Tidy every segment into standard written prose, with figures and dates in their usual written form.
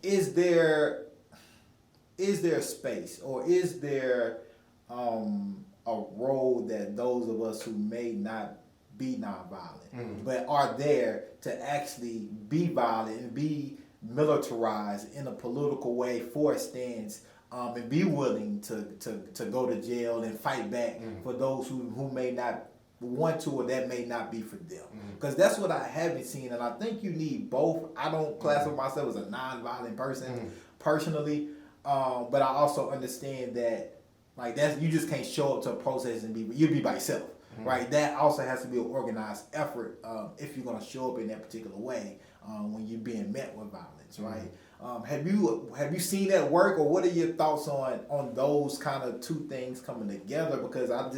is there space, or is there a role that those of us who may not be nonviolent, but are there to actually be violent and be militarized in a political way for a stance, and be willing to go to jail and fight back for those who may not want to, or that may not be for them? Because that's what I haven't seen, and I think you need both. I don't classify myself as a nonviolent person personally, but I also understand that like that's, you just can't show up to a protest and you'll be by yourself, right? That also has to be an organized effort if you're gonna show up in that particular way when you're being met with violence, right? Have you seen that work, or what are your thoughts on those kind of two things coming together? Because I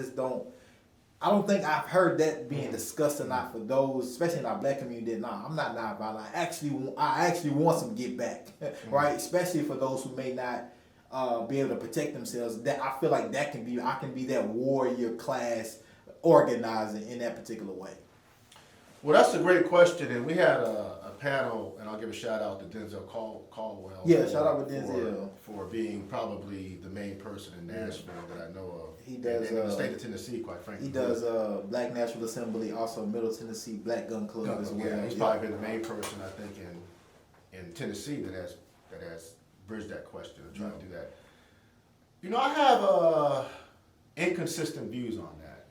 don't think I've heard that being discussed enough for those, especially in our black community. Nah, I'm not nonviolent. I actually want some get back, right? Especially for those who may not be able to protect themselves. That I feel like I can be that warrior class organizer in that particular way. Well, that's a great question, and we had a panel, and I'll give a shout out to Denzel Caldwell. Yeah, shout out to Denzel for being probably the main person in Nashville that I know of. He does in the state of Tennessee, quite frankly. He does Black National Assembly, also Middle Tennessee Black Gun Club as well. Yeah, he's probably been the main person, I think, in Tennessee that has bridged that question and tried to do that. You know, I have inconsistent views on that,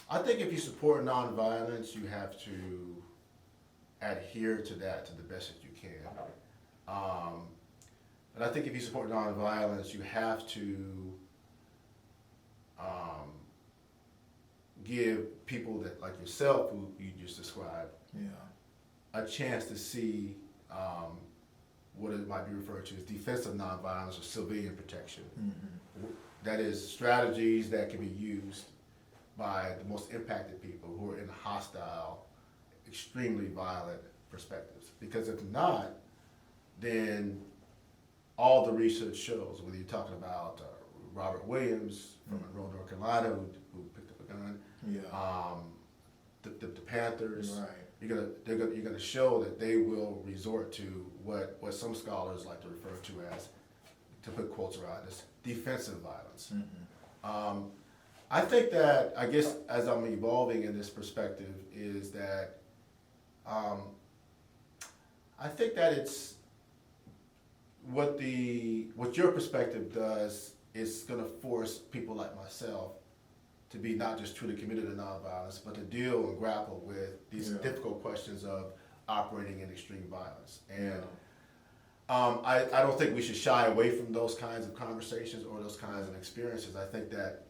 I think if you support nonviolence, you have to adhere to that to the best that you can. And I think if you support nonviolence, you have to give people that, like yourself, who you just described, a chance to see what it might be referred to as defensive nonviolence or civilian protection. That is, strategies that can be used by the most impacted people who are in hostile, extremely violent perspectives. Because if not, then all the research shows, whether you're talking about Robert Williams from Monroe, North Carolina, who picked up a gun, the Panthers, you're gonna show that they will resort to what some scholars like to refer to as, to put quotes around this, defensive violence. I think that, I guess, as I'm evolving in this perspective, is that I think that it's what your perspective does is going to force people like myself to be not just truly committed to nonviolence, but to deal and grapple with these difficult questions of operating in extreme violence. And I don't think we should shy away from those kinds of conversations or those kinds of experiences. I think that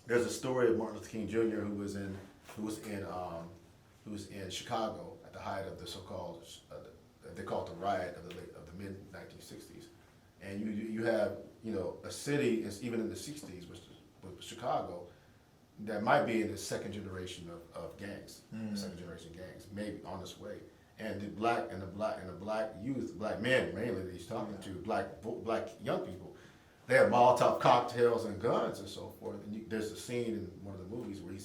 there's a story of Martin Luther King Jr. who was in Chicago at the height of the so-called they call it the riot of the mid 1960s, and you have a city even in the 60s, which was Chicago, that might be in the second generation of gangs, second generation gangs, maybe on its way. And the black youth, black men mainly that he's talking to, black young people, they have Molotov cocktails and guns and so forth. And there's a scene in one of the movies where he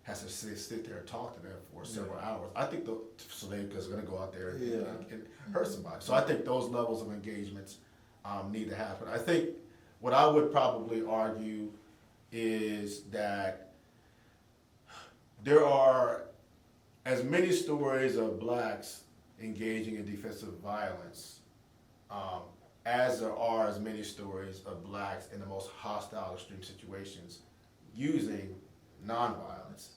has to sit there and talk to them for several hours. I think because they're going to go out there and hurt somebody. So I think those levels of engagements need to happen. I think what I would probably argue is that there are as many stories of blacks engaging in defensive violence as there are as many stories of blacks in the most hostile, extreme situations using nonviolence.